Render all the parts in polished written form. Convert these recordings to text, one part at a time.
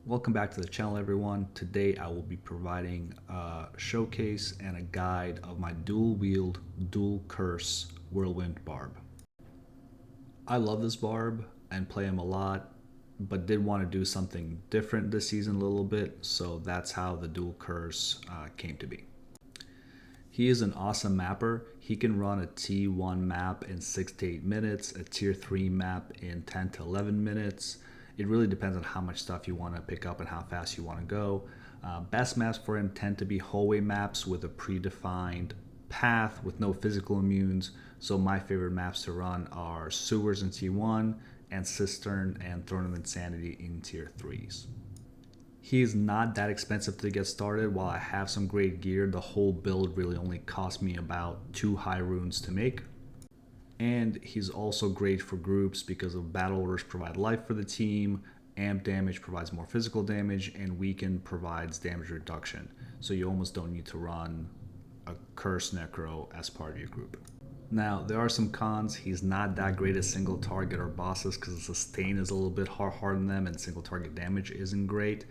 Welcome back to the channel, everyone. Today I will be providing a showcase and a guide of my dual wield, dual curse Whirlwind Barb. I love this Barb and play him a lot, but did want to do something different this season a little bit, so that's how the dual curse came to be. He is an awesome mapper. He can run a T1 map in 6 to 8 minutes, a tier 3 map in 10 to 11 minutes. It really depends on how much stuff you want to pick up and how fast you want to go. Best maps for him tend to be hallway maps with a predefined path with no physical immunes. So my favorite maps to run are Sewers in T1 and Cistern and Throne of Insanity in tier 3s. He is not that expensive to get started. While I have some great gear, the whole build really only cost me about 2 high runes to make. And he's also great for groups because of battle orders provide life for the team, amp damage provides more physical damage, and weaken provides damage reduction. So you almost don't need to run a curse necro as part of your group. Now, there are some cons. He's not that great at single target or bosses because the sustain is a little bit hard on them and single target damage isn't great.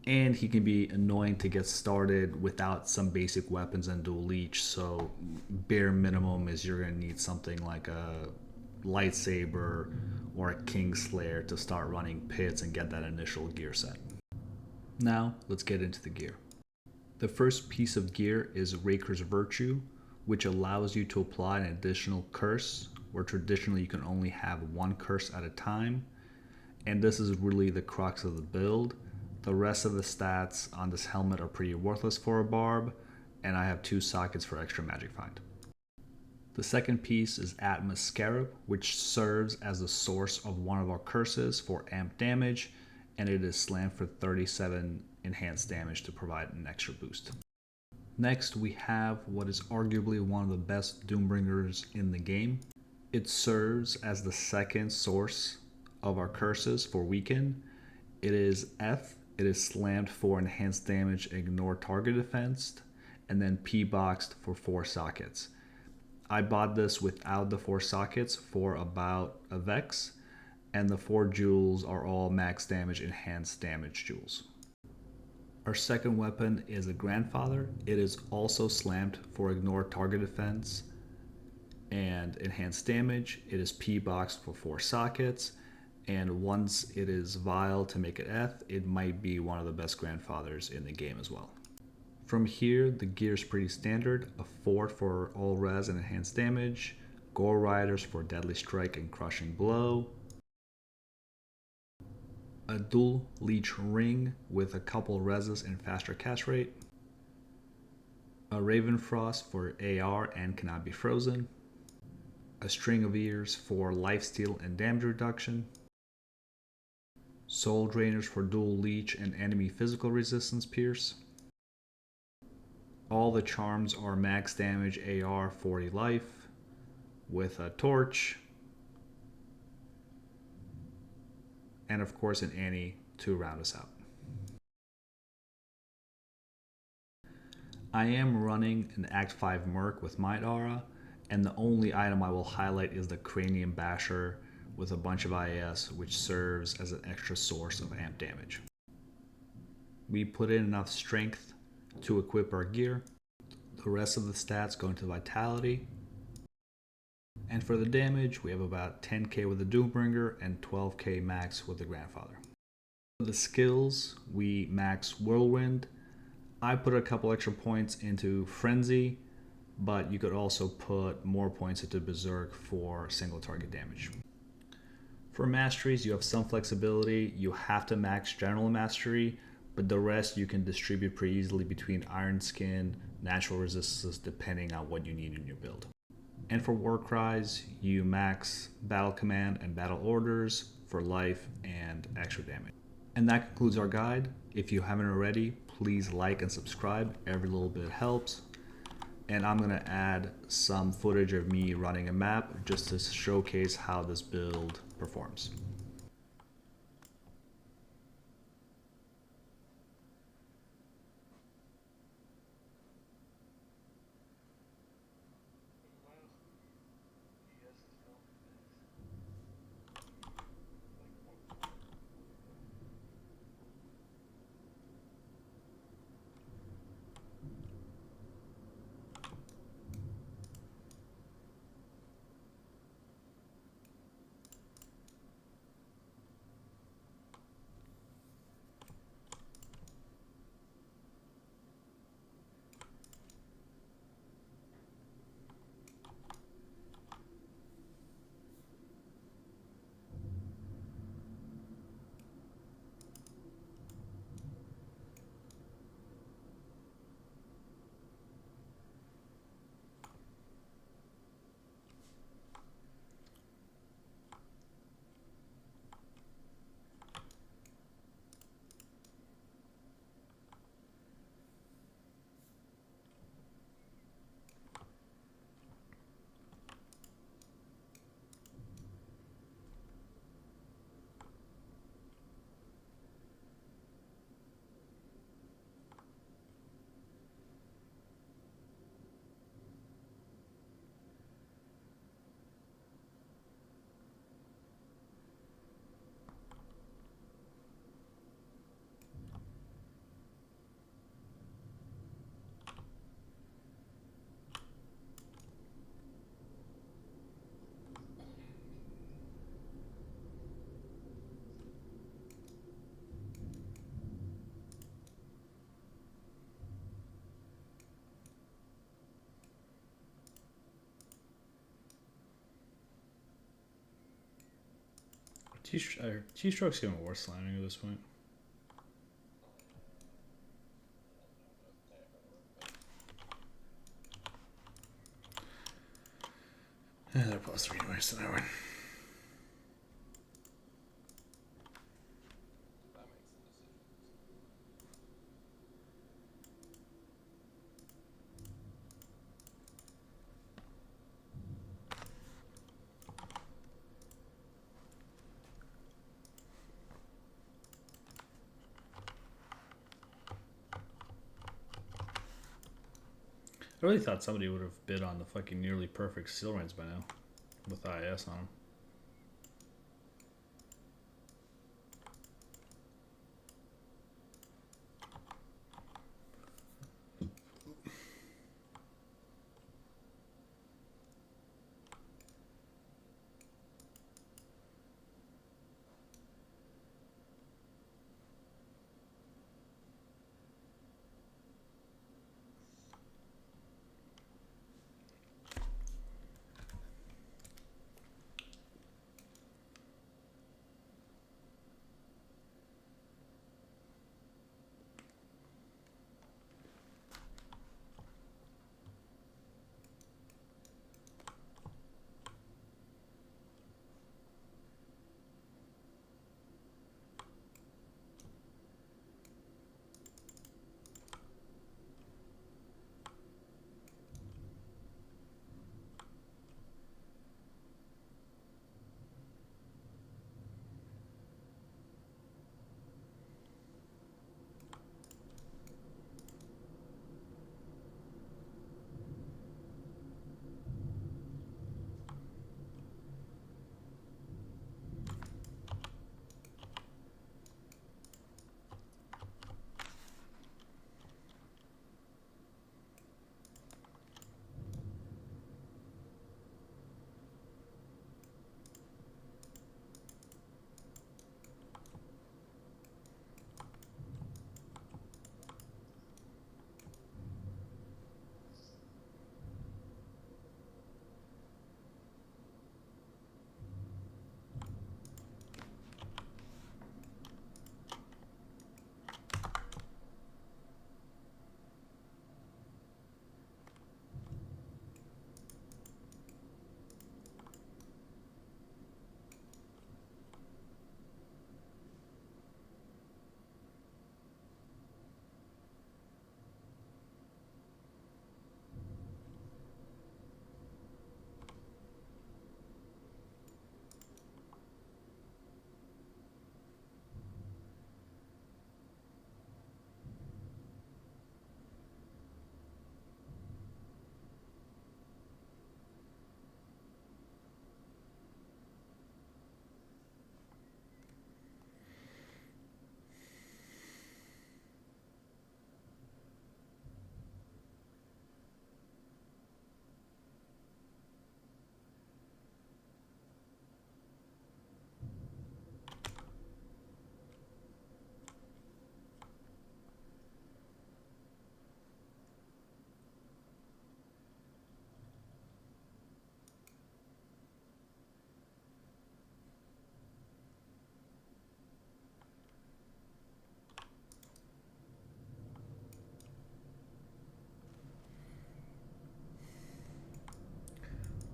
And he can be annoying to get started without some basic weapons and dual leech. So bare minimum is you're going to need something like a lightsaber or a Kingslayer to start running pits and get that initial gear set. Now let's get into the gear. The first piece of gear is Raker's Virtue, which allows you to apply an additional curse, where traditionally you can only have one curse at a time. And this is really the crux of the build. The rest of the stats on this helmet are pretty worthless for a Barb, and I have 2 sockets for extra magic find. The second piece is Atmos Scarab, which serves as the source of one of our curses for amp damage, and it is slammed for 37 enhanced damage to provide an extra boost. Next, we have what is arguably one of the best Doombringers in the game. It serves as the second source of our curses for weaken. It is F. It is slammed for enhanced damage, ignore target defense, and then P-boxed for 4 sockets. I bought this without the 4 sockets for about a Vex, and the 4 jewels are all max damage, enhanced damage jewels. Our second weapon is a Grandfather. It is also slammed for ignore target defense and enhanced damage. It is P-boxed for 4 sockets. And once it is Vile to make it F, it might be one of the best Grandfathers in the game as well. From here, the gear is pretty standard. A Fort for all res and enhanced damage, Gore Riders for Deadly Strike and Crushing Blow, a dual leech ring with a couple reses and faster cast rate, a Ravenfrost for AR and cannot be frozen, a string of ears for lifesteal and damage reduction, Soul Drainers for dual leech and enemy physical resistance pierce. All the charms are max damage AR 40 life with a torch. And of course an Annie to round us out. I am running an Act 5 Merc with Might Aura, and the only item I will highlight is the Cranium Basher with a bunch of IAS, which serves as an extra source of amp damage. We put in enough strength to equip our gear. The rest of the stats go into vitality. And for the damage, we have about 10k with the Doombringer and 12k max with the Grandfather. For the skills, we max Whirlwind. I put a couple extra points into Frenzy, but you could also put more points into Berserk for single target damage. For masteries, you have some flexibility. You have to max General Mastery, but the rest you can distribute pretty easily between Iron Skin, Natural Resistances, depending on what you need in your build. And for War Cries, you max Battle Command and Battle Orders for life and extra damage. And that concludes our guide. If you haven't already, please like and subscribe. Every little bit helps. And I'm going to add some footage of me running a map just to showcase how this build performs. T-stroke's getting worse slamming at this point. Yeah, they're +3 anyway, so that one. I really thought somebody would have bid on the fucking nearly perfect seal reins by now, with IS on them.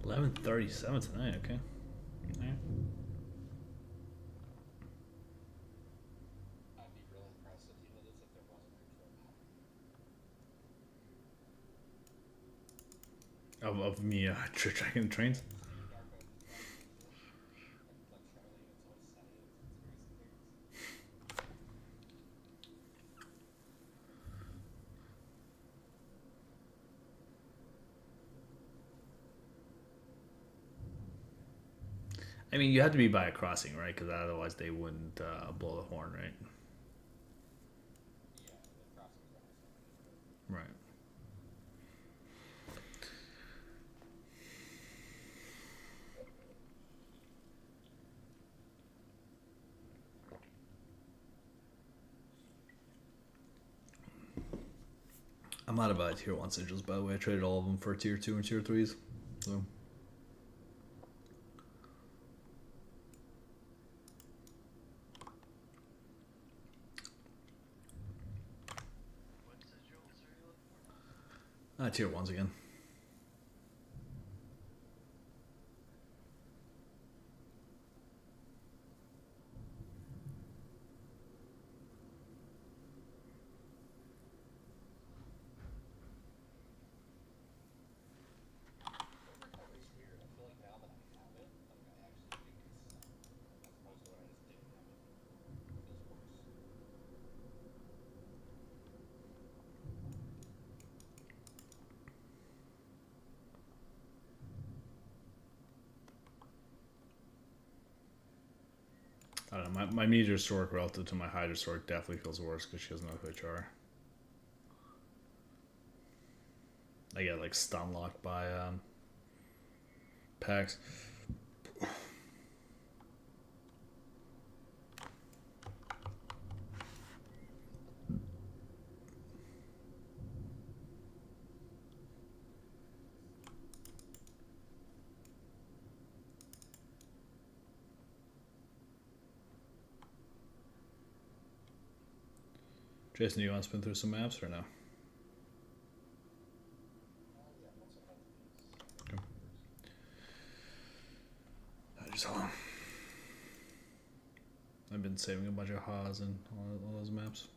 $11.37 tonight. Okay. All right. Of me tracking the trains. I mean, you have to be by a crossing, right? Because otherwise they wouldn't blow the horn, right? Right. I'm out of tier 1 sigils, by the way. I traded all of them for tier 2 and tier 3s. So Tier 1s again. I don't know. My meteor stork relative to my hydra stork definitely feels worse because she has no HR. I get like stun locked by packs. Jason, you want to spin through some maps or no? Okay. I've been saving a bunch of Haas and all those maps.